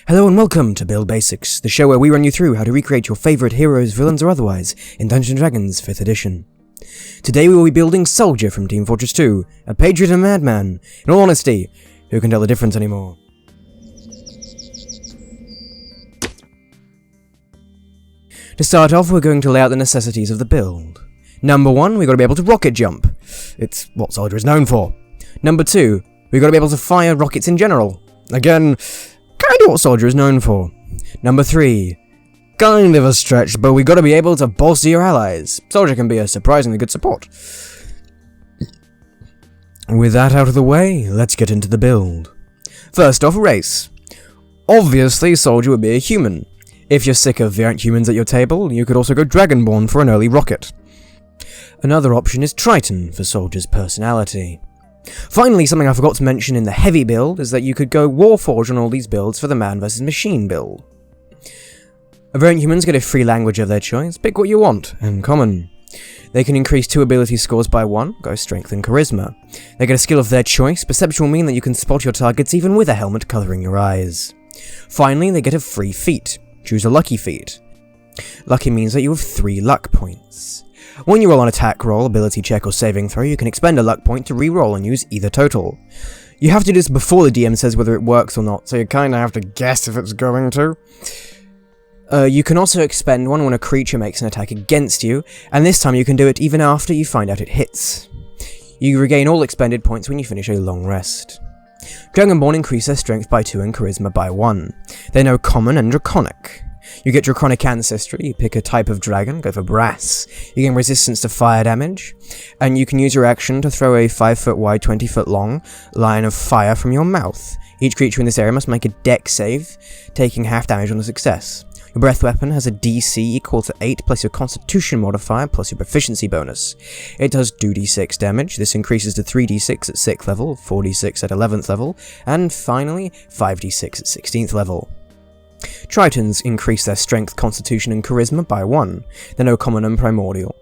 Hello and welcome to Build Basics, the show where we run you through how to recreate your favourite heroes, villains or otherwise in Dungeons & Dragons 5th edition. Today we will be building Soldier from Team Fortress 2, a patriot and madman. In all honesty, who can tell the difference anymore? To start off, we're going to lay out the necessities of the build. Number 1, we've got to be able to rocket jump. It's what Soldier is known for. Number 2, we've got to be able to fire rockets in general. Again, kind of what Soldier is known for. Number 3, kind of a stretch, but we've got to be able to bolster your allies. Soldier can be a surprisingly good support. With that out of the way, let's get into the build. First off, race. Obviously, Soldier would be a human. If you're sick of variant humans at your table, you could also go Dragonborn for an early rocket. Another option is Triton for Soldier's personality. Finally, something I forgot to mention in the heavy build is that you could go Warforged on all these builds for the man vs machine build. Variant humans get a free language of their choice, pick what you want, and common. They can increase 2 ability scores by 1, go Strength and Charisma. They get a skill of their choice, Perception will mean that you can spot your targets even with a helmet covering your eyes. Finally, they get a free feat, choose a lucky feat. Lucky means that you have 3 luck points. When you roll an attack roll, ability check or saving throw, you can expend a luck point to re-roll and use either total. You have to do this before the DM says whether it works or not, so you kinda have to guess if it's going to. You can also expend one when a creature makes an attack against you, and this time you can do it even after you find out it hits. You regain all expended points when you finish a long rest. Dragonborn increase their strength by 2 and charisma by 1. They know common and draconic. You get draconic ancestry, you pick a type of dragon, go for brass. You gain resistance to fire damage, and you can use your action to throw a 5 foot wide, 20 foot long line of fire from your mouth. Each creature in this area must make a dex save, taking half damage on a success. Your breath weapon has a DC equal to 8 plus your constitution modifier plus your proficiency bonus. It does 2d6 damage, this increases to 3d6 at 6th level, 4d6 at 11th level, and finally 5d6 at 16th level. Tritons increase their strength, constitution and charisma by 1. They're no common and primordial.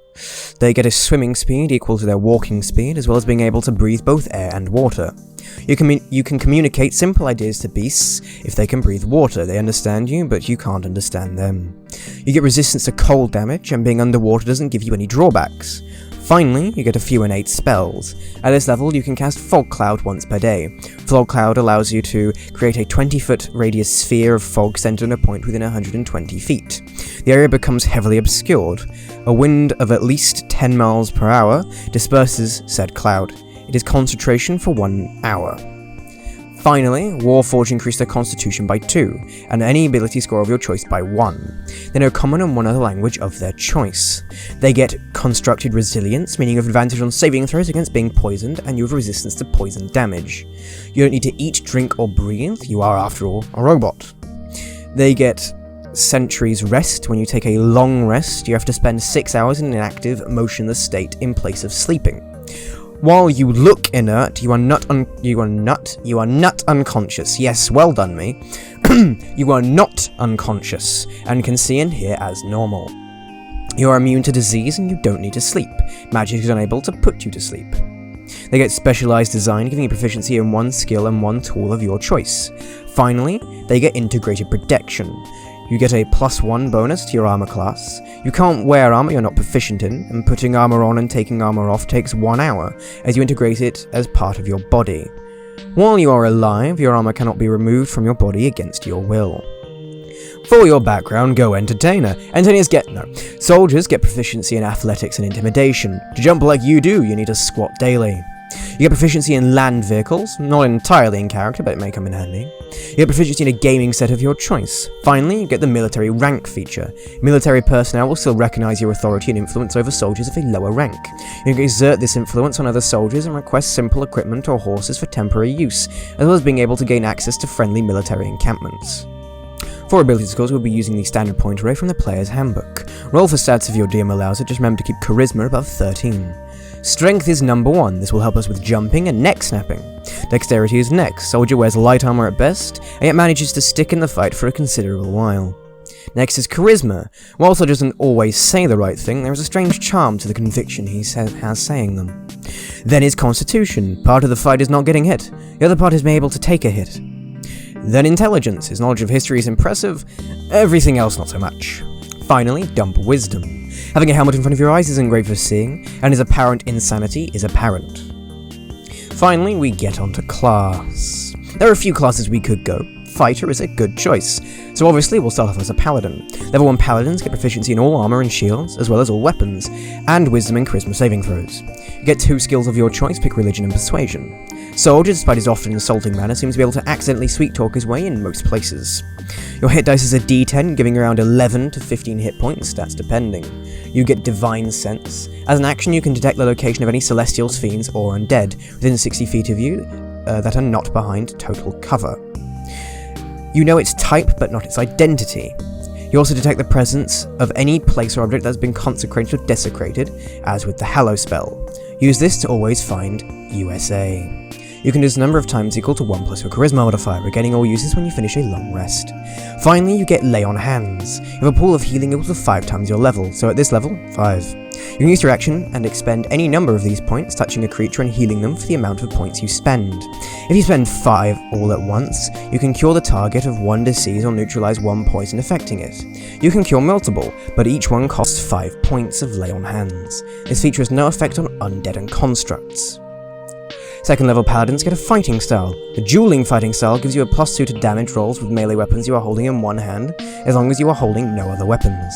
They get a swimming speed equal to their walking speed, as well as being able to breathe both air and water. You can communicate simple ideas to beasts if they can breathe water. They understand you, but you can't understand them. You get resistance to cold damage, and being underwater doesn't give you any drawbacks. Finally, you get a few innate spells. At this level, you can cast Fog Cloud once per day. Fog Cloud allows you to create a 20-foot radius sphere of fog centered on a point within 120 feet. The area becomes heavily obscured. A wind of at least 10 miles per hour disperses said cloud. It is concentration for 1 hour. Finally, Warforged increase their constitution by 2, and any ability score of your choice by 1. They know common and one other language of their choice. They get constructed resilience, meaning you have advantage on saving throws against being poisoned, and you have resistance to poison damage. You don't need to eat, drink, or breathe, you are, after all, a robot. They get Sentry's Rest. When you take a long rest, you have to spend 6 hours in an active, motionless state in place of sleeping. While you look inert, you are not unconscious. Yes, well done me. You are not unconscious, and can see and hear as normal. You are immune to disease and you don't need to sleep. Magic is unable to put you to sleep. They get specialized design, giving you proficiency in 1 skill and 1 tool of your choice. Finally, they get integrated protection. You get a +1 bonus to your armor class. You can't wear armor you're not proficient in, and putting armor on and taking armor off takes 1 hour, as you integrate it as part of your body. While you are alive, your armor cannot be removed from your body against your will. For your background, go Entertainer. Soldiers get proficiency in athletics and intimidation. To jump like you do, you need to squat daily. You get proficiency in land vehicles, not entirely in character, but it may come in handy. You get proficiency in a gaming set of your choice. Finally, you get the military rank feature. Military personnel will still recognize your authority and influence over soldiers of a lower rank. You can exert this influence on other soldiers and request simple equipment or horses for temporary use, as well as being able to gain access to friendly military encampments. For ability scores, we'll be using the standard point array from the player's handbook. Roll for stats if your DM allows it, just remember to keep charisma above 13. Strength is number 1, this will help us with jumping and neck snapping. Dexterity is next, Soldier wears light armor at best, and yet manages to stick in the fight for a considerable while. Next is Charisma. While Soldier doesn't always say the right thing, there is a strange charm to the conviction he has saying them. Then is Constitution. Part of the fight is not getting hit, the other part is being able to take a hit. Then intelligence. His knowledge of history is impressive, everything else not so much. Finally, dump wisdom. Having a helmet in front of your eyes isn't great for seeing, and his apparent insanity is apparent. Finally, we get onto class. There are a few classes we could go. Fighter is a good choice, so obviously we'll start off as a paladin. Level 1 paladins get proficiency in all armor and shields, as well as all weapons, and wisdom and charisma saving throws. You get 2 skills of your choice, pick religion and persuasion. Soldier, despite his often insulting manner, seems to be able to accidentally sweet talk his way in most places. Your hit dice is a d10, giving around 11 to 15 hit points, stats depending. You get Divine Sense. As an action, you can detect the location of any celestials, fiends, or undead within 60 feet of you that are not behind total cover. You know its type, but not its identity. You also detect the presence of any place or object that has been consecrated or desecrated, as with the Hallow spell. Use this to always find USA. You can do this a number of times equal to 1 plus your charisma modifier, regaining all uses when you finish a long rest. Finally, you get Lay on Hands. You have a pool of healing equal to 5 times your level, so at this level, 5. You can use your action and expend any number of these points, touching a creature and healing them for the amount of points you spend. If you spend 5 all at once, you can cure the target of 1 disease or neutralize 1 poison affecting it. You can cure multiple, but each one costs 5 points of Lay on Hands. This feature has no effect on undead and constructs. Second level paladins get a fighting style. The dueling fighting style gives you a +2 to damage rolls with melee weapons you are holding in one hand, as long as you are holding no other weapons.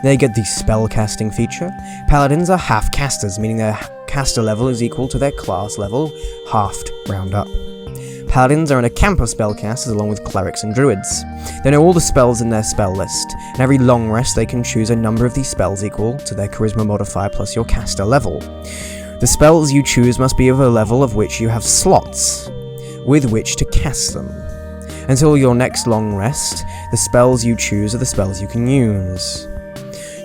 They get the spell casting feature. Paladins are half casters, meaning their caster level is equal to their class level, halved, round up. Paladins are in a camp of spellcasters along with clerics and druids. They know all the spells in their spell list, and every long rest they can choose a number of these spells equal to their charisma modifier plus your caster level. The spells you choose must be of a level of which you have slots with which to cast them. Until your next long rest, the spells you choose are the spells you can use.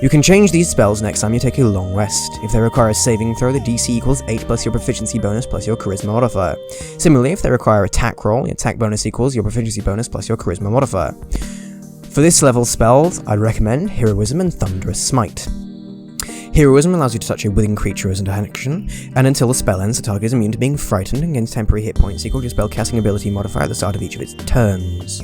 You can change these spells next time you take a long rest. If they require a saving throw, the DC equals 8 plus your proficiency bonus plus your charisma modifier. Similarly, if they require attack roll, the attack bonus equals your proficiency bonus plus your charisma modifier. For this level spells, I'd recommend Heroism and Thunderous Smite. Heroism allows you to touch a willing creature as an action, and until the spell ends, the target is immune to being frightened and gains temporary hit points equal to your spell casting ability modifier at the start of each of its turns.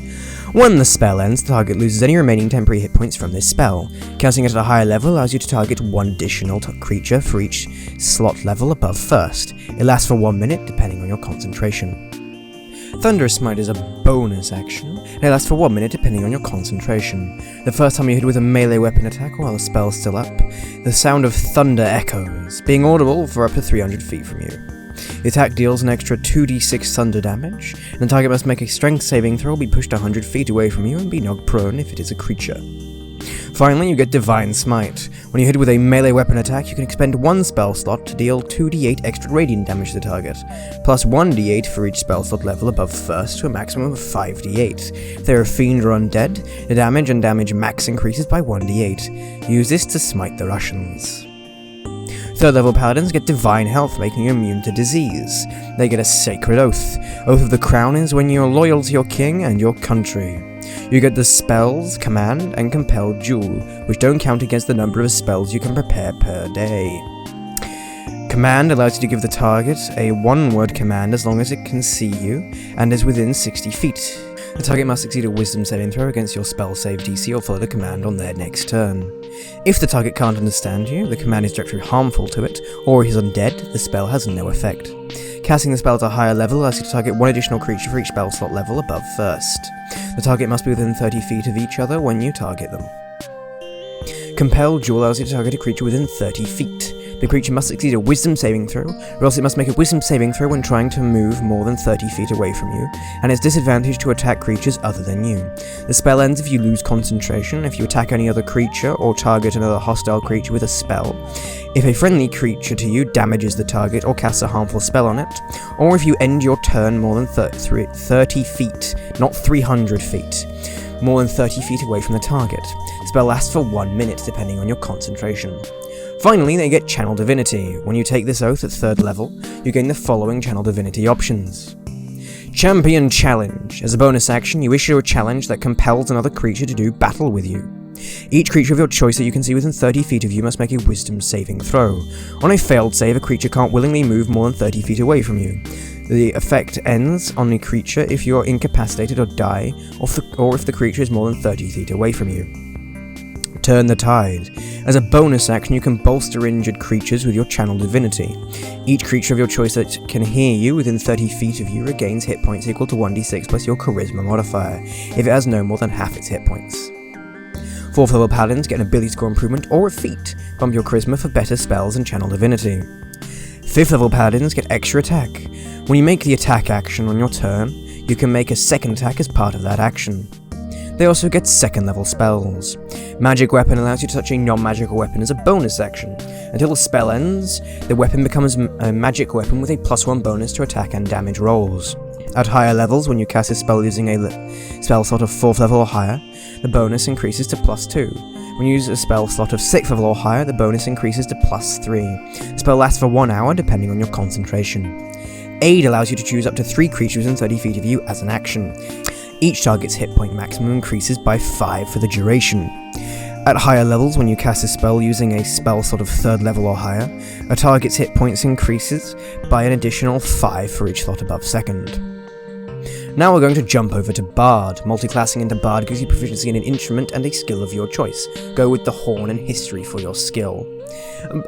When the spell ends, the target loses any remaining temporary hit points from this spell. Casting it at a higher level allows you to target 1 additional creature for each slot level above first. It lasts for 1 minute, depending on your concentration. Thunderous Smite is a bonus action, and it lasts for 1 minute depending on your concentration. The first time you hit with a melee weapon attack while the spell is still up, the sound of thunder echoes, being audible for up to 300 feet from you. The attack deals an extra 2d6 thunder damage, and the target must make a strength saving throw, be pushed 100 feet away from you, and be knocked prone if it is a creature. Finally, you get Divine Smite. When you hit with a melee weapon attack, you can expend 1 spell slot to deal 2d8 extra radiant damage to the target, plus 1d8 for each spell slot level above first to a maximum of 5d8. If they are a fiend or undead, the damage and damage max increases by 1d8. Use this to smite the Russians. Third level paladins get Divine Health, making you immune to disease. They get a Sacred Oath. Oath of the Crown is when you are loyal to your king and your country. You get the spells, Command, and Compel Duel, which don't count against the number of spells you can prepare per day. Command allows you to give the target a 1-word command as long as it can see you and is within 60 feet. The target must succeed a wisdom saving throw against your spell save DC or follow the command on their next turn. If the target can't understand you, the command is directly harmful to it, or he's undead, the spell has no effect. Casting the spell at a higher level allows you to target 1 additional creature for each spell slot level above first. The target must be within 30 feet of each other when you target them. Compel Duel allows you to target a creature within 30 feet. The creature must succeed a wisdom saving throw, or else it must make a wisdom saving throw when trying to move more than 30 feet away from you, and is disadvantaged to attack creatures other than you. The spell ends if you lose concentration, if you attack any other creature, or target another hostile creature with a spell, if a friendly creature to you damages the target or casts a harmful spell on it, or if you end your turn more than 30 feet, not 300 feet, more than 30 feet away from the target. The spell lasts for 1 minute depending on your concentration. Finally, they get Channel Divinity. When you take this oath at 3rd level, you gain the following Channel Divinity options. Champion Challenge. As a bonus action, you issue a challenge that compels another creature to do battle with you. Each creature of your choice that you can see within 30 feet of you must make a wisdom saving throw. On a failed save, a creature can't willingly move more than 30 feet away from you. The effect ends on a creature if you are incapacitated or die, or if the creature is more than 30 feet away from you. Turn the Tide. As a bonus action, you can bolster injured creatures with your Channel Divinity. Each creature of your choice that can hear you within 30 feet of you regains hit points equal to 1d6 plus your Charisma modifier, if it has no more than half its hit points. 4th level Paladins get an ability score improvement or a feat, bump your Charisma for better spells and Channel Divinity. 5th level Paladins get extra attack. When you make the attack action on your turn, you can make a second attack as part of that action. They also get 2nd level spells. Magic Weapon allows you to touch a non-magical weapon as a bonus action. Until the spell ends, the weapon becomes a magic weapon with a +1 bonus to attack and damage rolls. At higher levels, when you cast a spell using a spell slot of 4th level or higher, the bonus increases to +2. When you use a spell slot of 6th level or higher, the bonus increases to +3. The spell lasts for 1 hour depending on your concentration. Aid allows you to choose up to 3 creatures within 30 feet of you as an action. Each target's hit point maximum increases by 5 for the duration. At higher levels, when you cast a spell using a spell slot of 3rd level or higher, a target's hit points increases by an additional 5 for each slot above 2nd. Now we're going to jump over to Bard. Multiclassing into Bard gives you proficiency in an instrument and a skill of your choice. Go with the Horn and History for your skill.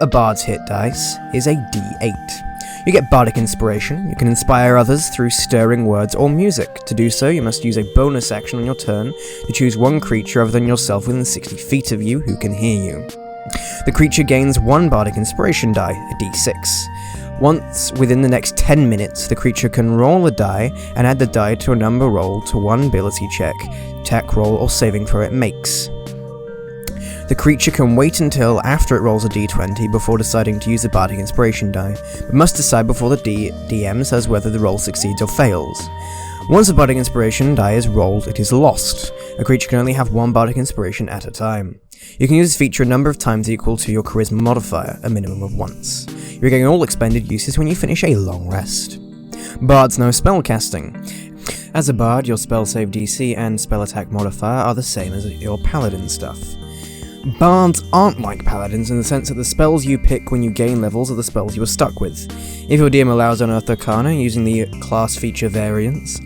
A Bard's hit dice is a D8. You get Bardic Inspiration. You can inspire others through stirring words or music. To do so, you must use a bonus action on your turn to choose one creature other than yourself within 60 feet of you who can hear you. The creature gains 1 Bardic Inspiration die, a D6. Once within the next 10 minutes, the creature can roll a die and add the die to a number rolled to one ability check, attack roll, or saving throw it makes. The creature can wait until after it rolls a d20 before deciding to use the Bardic Inspiration die, but must decide before the DM says whether the roll succeeds or fails. Once the Bardic Inspiration die is rolled, it is lost. A creature can only have 1 Bardic Inspiration at a time. You can use this feature a number of times equal to your Charisma modifier, a minimum of once. You're getting all expended uses when you finish a long rest. Bards know spellcasting. As a bard, your spell save DC and spell attack modifier are the same as your paladin stuff. Bards aren't like paladins in the sense that the spells you pick when you gain levels are the spells you are stuck with. If your DM allows Unearthed Arcana using the class feature variants,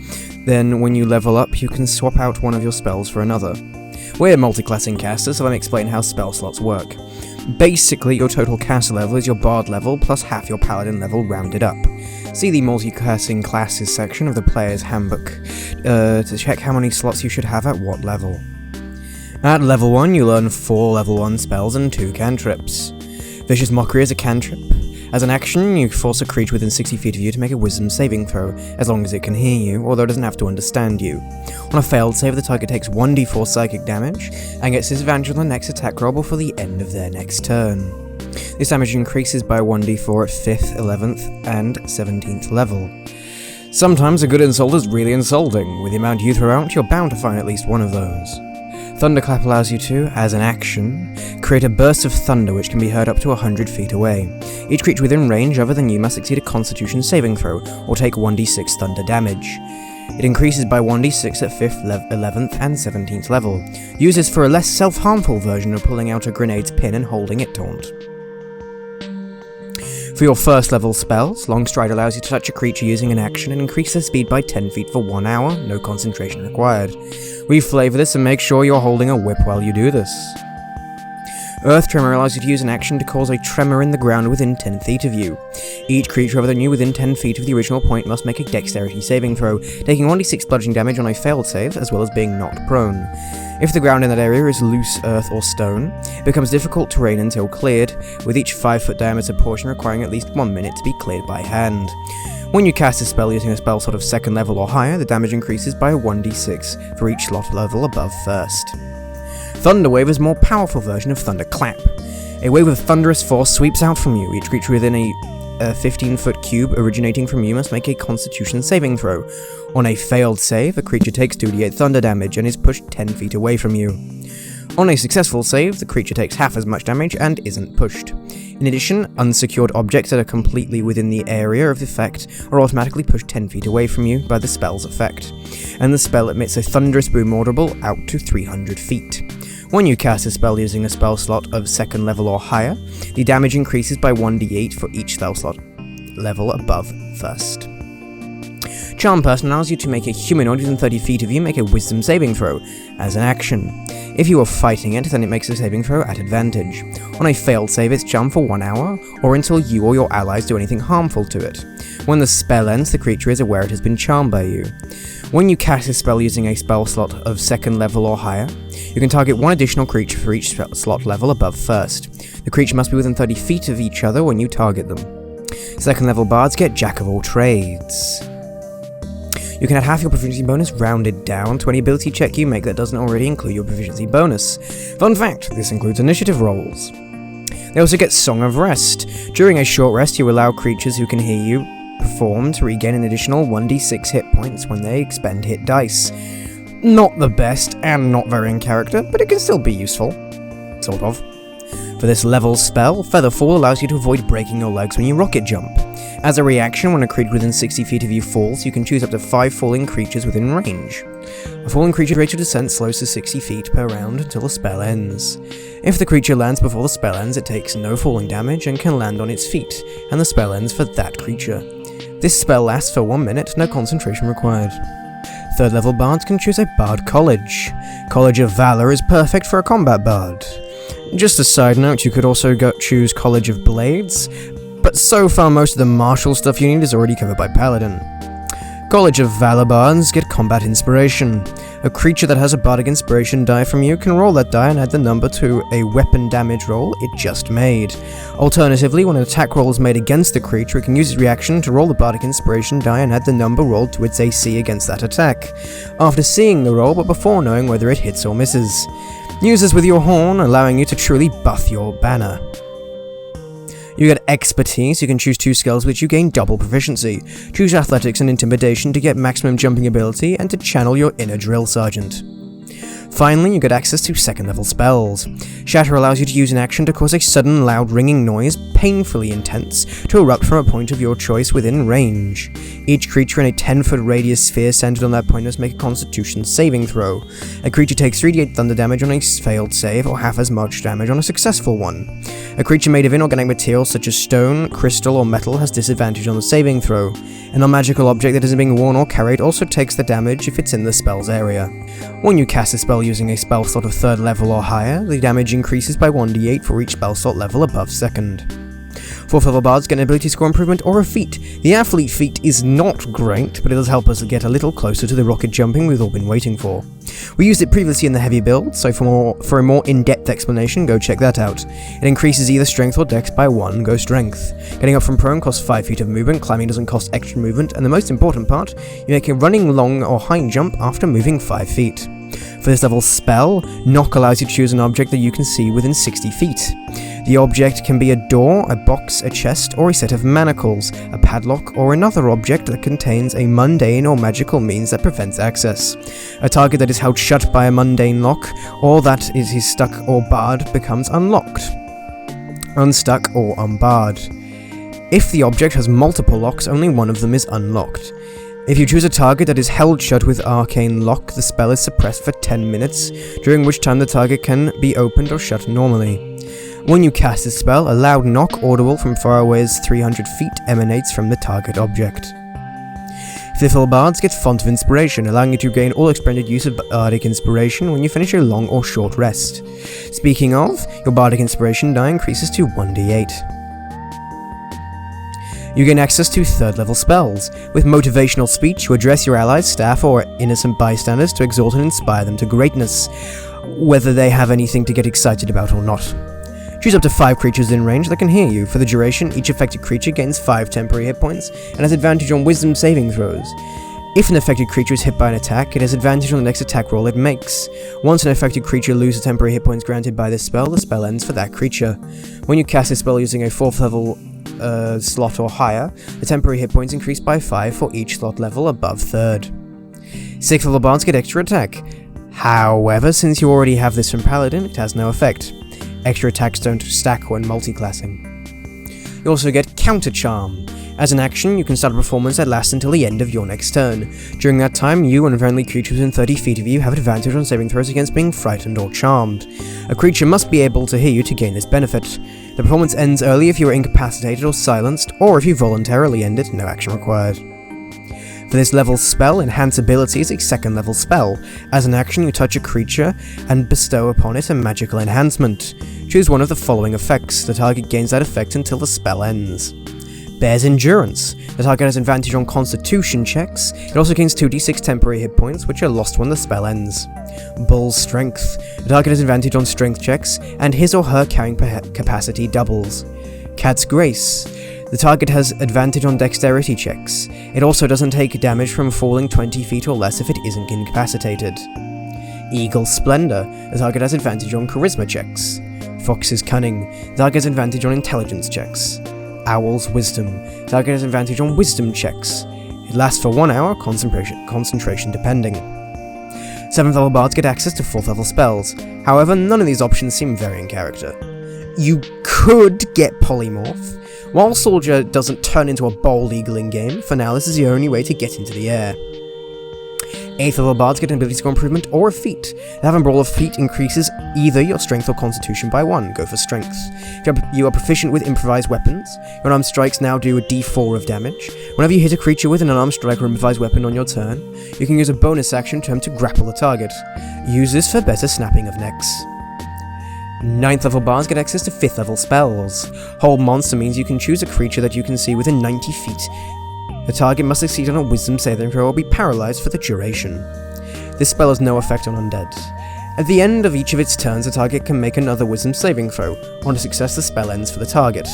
then when you level up you can swap out one of your spells for another. We're multi-classing casters, so let me explain how spell slots work. Basically, your total caster level is your bard level plus half your paladin level rounded up. See the multi-casting classes section of the player's handbook to check how many slots you should have at what level. At level 1, you learn 4 level 1 spells and 2 cantrips. Vicious Mockery is a cantrip. As an action, you force a creature within 60 feet of you to make a wisdom saving throw, as long as it can hear you, although it doesn't have to understand you. On a failed save, the target takes 1d4 psychic damage, and gets disadvantage on the next attack roll before the end of their next turn. This damage increases by 1d4 at 5th, 11th, and 17th level. Sometimes a good insult is really insulting. With the amount you throw out, you're bound to find at least one of those. Thunderclap allows you to, as an action, create a burst of thunder which can be heard up to 100 feet away. Each creature within range other than you must succeed a Constitution saving throw, or take 1d6 thunder damage. It increases by 1d6 at 5th, 11th, and 17th level. Use this for a less self-harmful version of pulling out a grenade's pin and holding it taut. For your first level spells, Long Stride allows you to touch a creature using an action and increase their speed by 10 feet for 1 hour, no concentration required. We flavor this and make sure you're holding a whip while you do this. Earth Tremor allows you to use an action to cause a tremor in the ground within 10 feet of you. Each creature other than you within 10 feet of the original point must make a dexterity saving throw, taking 1d6 bludgeoning damage on a failed save, as well as being knocked prone. If the ground in that area is loose earth or stone, it becomes difficult terrain until cleared, with each 5-foot diameter portion requiring at least 1 minute to be cleared by hand. When you cast a spell using a spell slot of 2nd level or higher, the damage increases by 1d6 for each slot level above 1st. Thunderwave is a more powerful version of Thunderclap. A wave of thunderous force sweeps out from you. Each creature within a 15-foot cube originating from you must make a Constitution saving throw. On a failed save, a creature takes 2d8 thunder damage and is pushed 10 feet away from you. On a successful save, the creature takes half as much damage and isn't pushed. In addition, unsecured objects that are completely within the area of the effect are automatically pushed 10 feet away from you by the spell's effect, and the spell emits a thunderous boom audible out to 300 feet. When you cast a spell using a spell slot of 2nd level or higher, the damage increases by 1d8 for each spell slot level above 1st. Charm Person allows you to make a humanoid within 30 feet of you make a wisdom saving throw as an action. If you are fighting it, then it makes a saving throw at advantage. On a failed save, it's charmed for 1 hour, or until you or your allies do anything harmful to it. When the spell ends, the creature is aware it has been charmed by you. When you cast a spell using a spell slot of 2nd level or higher, you can target 1 additional creature for each slot level above 1st. The creature must be within 30 feet of each other when you target them. 2nd level bards get Jack of all trades. You can add half your proficiency bonus rounded down to any ability check you make that doesn't already include your proficiency bonus. Fun fact, this includes initiative rolls. They also get Song of Rest. During a short rest, you allow creatures who can hear you perform to regain an additional 1d6 hit points when they expend hit dice. Not the best, and not very in character, but it can still be useful. Sort of. For this level spell, Featherfall allows you to avoid breaking your legs when you rocket jump. As a reaction, when a creature within 60 feet of you falls, you can choose up to 5 falling creatures within range. A falling creature's rate of descent slows to 60 feet per round until the spell ends. If the creature lands before the spell ends, it takes no falling damage and can land on its feet, and the spell ends for that creature. This spell lasts for 1 minute, no concentration required. 3rd level bards can choose a Bard College. College of Valor is perfect for a combat bard. Just a side note, you could also choose College of Blades, but so far most of the martial stuff you need is already covered by Paladin. College of Valor bards get Combat Inspiration. A creature that has a Bardic Inspiration die from you can roll that die and add the number to a weapon damage roll it just made. Alternatively, when an attack roll is made against the creature, it can use its reaction to roll the Bardic Inspiration die and add the number rolled to its AC against that attack, after seeing the roll but before knowing whether it hits or misses. Use this with your horn, allowing you to truly buff your banner. You get Expertise. You can choose 2 skills which you gain double proficiency. Choose Athletics and Intimidation to get maximum jumping ability and to channel your inner drill sergeant. Finally, you get access to 2nd level spells. Shatter allows you to use an action to cause a sudden loud ringing noise, painfully intense, to erupt from a point of your choice within range. Each creature in a 10-foot radius sphere centered on that point must make a Constitution saving throw. A creature takes 3d8 thunder damage on a failed save, or half as much damage on a successful one. A creature made of inorganic materials such as stone, crystal, or metal has disadvantage on the saving throw. A non-magical object that isn't being worn or carried also takes the damage if it's in the spell's area. When you cast a spell using a spell slot of 3rd level or higher, the damage increases by 1d8 for each spell slot level above 2nd. 4th level bards get an ability score improvement or a feat. The athlete feat is not great, but it does help us get a little closer to the rocket jumping we've all been waiting for. We used it previously in the heavy build, so for a more in-depth explanation, go check that out. It increases either strength or dex by 1, go strength. Getting up from prone costs 5 feet of movement, climbing doesn't cost extra movement, and the most important part, you make a running long or high jump after moving 5 feet. For this level spell, Knock allows you to choose an object that you can see within 60 feet. The object can be a door, a box, a chest, or a set of manacles, a padlock, or another object that contains a mundane or magical means that prevents access. A target that is held shut by a mundane lock, or that is stuck or barred, becomes unlocked, unstuck, or unbarred. If the object has multiple locks, only one of them is unlocked. If you choose a target that is held shut with Arcane Lock, the spell is suppressed for 10 minutes, during which time the target can be opened or shut normally. When you cast this spell, a loud knock audible from far away as 300 feet emanates from the target object. 5th level bards get Font of Inspiration, allowing you to gain all expended use of Bardic Inspiration when you finish a long or short rest. Speaking of, your Bardic Inspiration die increases to 1d8. You gain access to 3rd level spells. With Motivational Speech, you address your allies, staff, or innocent bystanders to exalt and inspire them to greatness, whether they have anything to get excited about or not. Choose up to 5 creatures in range that can hear you. For the duration, each affected creature gains 5 temporary hit points and has advantage on wisdom saving throws. If an affected creature is hit by an attack, it has advantage on the next attack roll it makes. Once an affected creature loses temporary hit points granted by this spell, the spell ends for that creature. When you cast a spell using a 4th level slot or higher, the temporary hit points increase by 5 for each slot level above 3rd. 6th level bards get extra attack. However, since you already have this from Paladin, it has no effect. Extra attacks don't stack when multiclassing. You also get Counter Charm. As an action, you can start a performance that lasts until the end of your next turn. During that time, you and friendly creatures within 30 feet of you have advantage on saving throws against being frightened or charmed. A creature must be able to hear you to gain this benefit. The performance ends early if you are incapacitated or silenced, or if you voluntarily end it, no action required. For this level's spell, Enhance Ability is a 2nd level spell. As an action, you touch a creature and bestow upon it a magical enhancement. Choose one of the following effects. The target gains that effect until the spell ends. Bear's Endurance. The target has advantage on Constitution checks. It also gains 2d6 temporary hit points, which are lost when the spell ends. Bull's Strength. The target has advantage on strength checks, and his or her carrying capacity doubles. Cat's Grace. The target has advantage on dexterity checks. It also doesn't take damage from falling 20 feet or less if it isn't incapacitated. Eagle Splendor. The target has advantage on charisma checks. Fox's Cunning. The target has advantage on intelligence checks. Owl's Wisdom. The target has advantage on wisdom checks. It lasts for 1 hour, concentration depending. 7th level bards get access to 4th level spells. However, none of these options seem very in character. You could get Polymorph. While Soldier doesn't turn into a bald eagle in-game, for now this is the only way to get into the air. 8th level bards get an ability score improvement or a feat. The Having Brawl of Feat increases either your strength or constitution by 1, go for strength. If you are proficient with improvised weapons, your unarmed strikes now do a d4 of damage. Whenever you hit a creature with an unarmed strike or improvised weapon on your turn, you can use a bonus action to attempt to grapple the target. Use this for better snapping of necks. 9th level bards get access to 5th level spells. Hold Monster means you can choose a creature that you can see within 90 feet. The target must succeed on a wisdom saving throw or be paralyzed for the duration. This spell has no effect on undead. At the end of each of its turns, the target can make another wisdom saving throw. On a success, the spell ends for the target.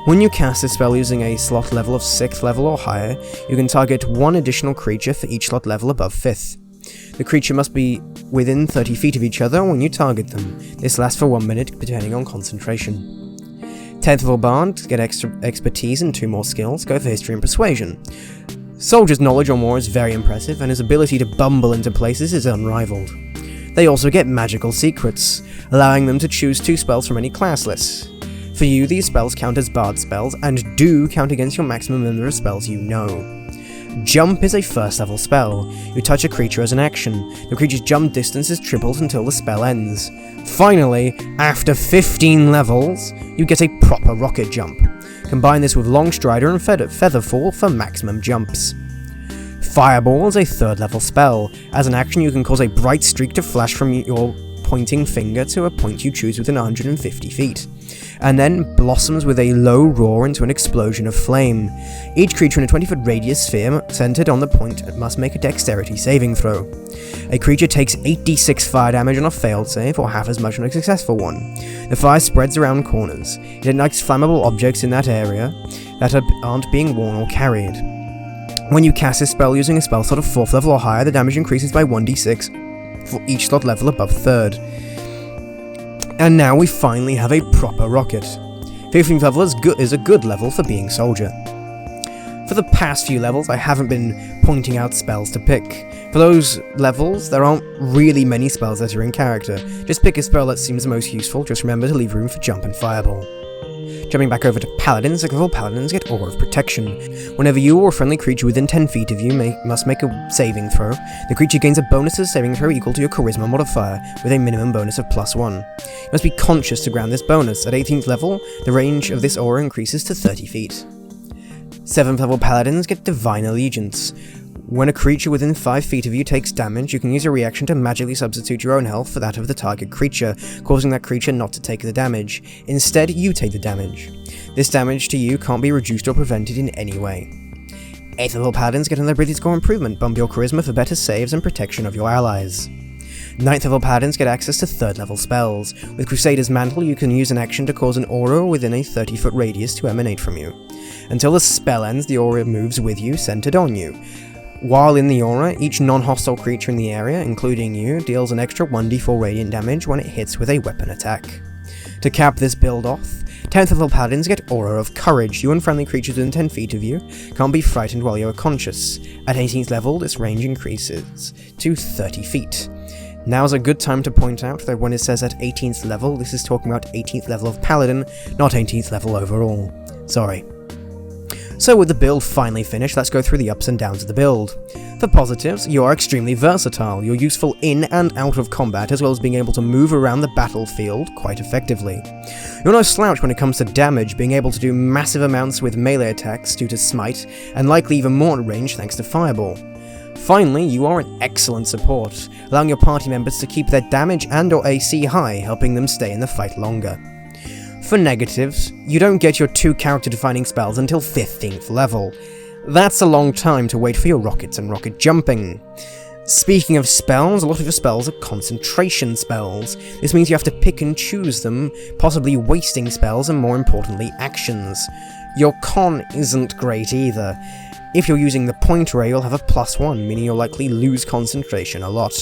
When you cast this spell using a slot level of 6th level or higher, you can target 1 additional creature for each slot level above 5th. The creature must be within 30 feet of each other when you target them. This lasts for 1 minute, depending on concentration. 10th level bard get extra expertise and 2 more skills, go for history and persuasion. Soldier's knowledge on war is very impressive, and his ability to bumble into places is unrivaled. They also get magical secrets, allowing them to choose 2 spells from any class list. For you, these spells count as bard spells, and do count against your maximum number of spells you know. Jump is a 1st level spell. You touch a creature as an action. The creature's jump distance is tripled until the spell ends. Finally, after 15 levels, you get a proper rocket jump. Combine this with Long Strider and Featherfall for maximum jumps. Fireball is a 3rd level spell. As an action, you can cause a bright streak to flash from your pointing finger to a point you choose within 150 feet, and then blossoms with a low roar into an explosion of flame. Each creature in a 20-foot radius sphere centered on the point must make a dexterity saving throw. A creature takes 8d6 fire damage on a failed save, or half as much on a successful one. The fire spreads around corners. It ignites flammable objects in that area that aren't being worn or carried. When you cast this spell using a spell slot of 4th level or higher, the damage increases by 1d6 for each slot level above 3rd. And now we finally have a proper rocket. 15th level is a good level for being Soldier. For the past few levels, I haven't been pointing out spells to pick. For those levels, there aren't really many spells that are in character. Just pick a spell that seems the most useful, just remember to leave room for Jump and Fireball. Jumping back over to Paladins, 6th level Paladins get Aura of Protection. Whenever you or a friendly creature within 10 feet of you must make a saving throw, the creature gains a bonus to the saving throw equal to your Charisma modifier, with a minimum bonus of +1. You must be conscious to grant this bonus. At 18th level, the range of this aura increases to 30 feet. 7th level Paladins get Divine Allegiance. When a creature within 5 feet of you takes damage, you can use a reaction to magically substitute your own health for that of the target creature, causing that creature not to take the damage. Instead, you take the damage. This damage to you can't be reduced or prevented in any way. 8th level Paladins get another ability score improvement, bump your charisma for better saves and protection of your allies. 9th level Paladins get access to 3rd level spells. With Crusader's Mantle, you can use an action to cause an aura within a 30-foot radius to emanate from you. Until the spell ends, the aura moves with you, centered on you. While in the aura, each non-hostile creature in the area, including you, deals an extra 1d4 radiant damage when it hits with a weapon attack. To cap this build off, 10th level Paladins get Aura of Courage. You and friendly creatures within 10 feet of you can't be frightened while you are conscious. At 18th level, this range increases to 30 feet. Now is a good time to point out that when it says at 18th level, this is talking about 18th level of Paladin, not 18th level overall. Sorry. So with the build finally finished, let's go through the ups and downs of the build. For positives, you are extremely versatile. You're useful in and out of combat, as well as being able to move around the battlefield quite effectively. You're no slouch when it comes to damage, being able to do massive amounts with melee attacks due to Smite, and likely even more at range thanks to Fireball. Finally, you are an excellent support, allowing your party members to keep their damage and/or AC high, helping them stay in the fight longer. For negatives, you don't get your 2 character defining spells until 15th level. That's a long time to wait for your rockets and rocket jumping. Speaking of spells, a lot of your spells are concentration spells. This means you have to pick and choose them, possibly wasting spells and more importantly actions. Your con isn't great either. If you're using the point ray, you'll have a +1, meaning you'll likely lose concentration a lot.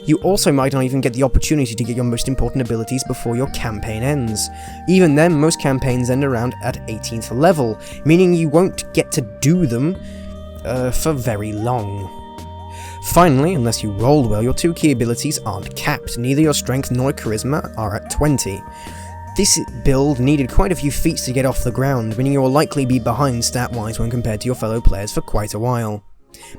You also might not even get the opportunity to get your most important abilities before your campaign ends. Even then, most campaigns end around at 18th level, meaning you won't get to do them for very long. Finally, unless you roll well, your 2 key abilities aren't capped. Neither your strength nor charisma are at 20. This build needed quite a few feats to get off the ground, meaning you will likely be behind stat-wise when compared to your fellow players for quite a while.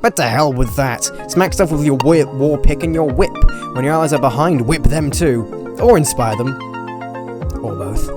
But to hell with that, smack stuff with your war pick and your whip. When your allies are behind, whip them too. Or inspire them. Or both.